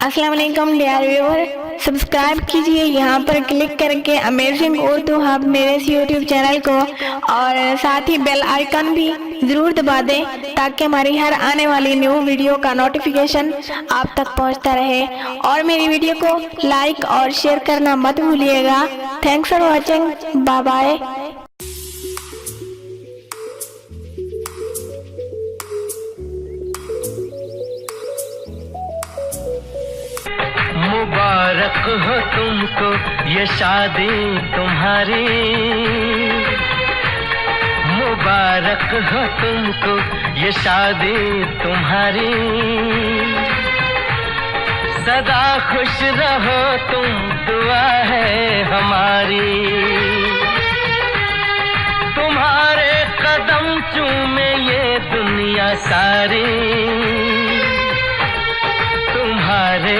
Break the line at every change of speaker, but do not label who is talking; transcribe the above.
अस्सलाम वालेकुम dear viewer, subscribe कीजिए यहाँ पर क्लिक करके अमेजिंग उर्दू हब मेरे इस यूट्यूब चैनल को, और साथ ही बेल आइकन भी ज़रूर दबा दें ताकि हमारी हर आने वाली न्यू वीडियो का नोटिफिकेशन आप तक पहुँचता रहे। और मेरी वीडियो को लाइक और शेयर करना मत भूलिएगा। Thanks for watching, bye bye.
मुबारक हो तुमको ये शादी तुम्हारी, मुबारक हो तुमको ये शादी तुम्हारी। सदा खुश रहो तुम, दुआ है हमारी। तुम्हारे कदम चूमे ये दुनिया सारी, तुम्हारे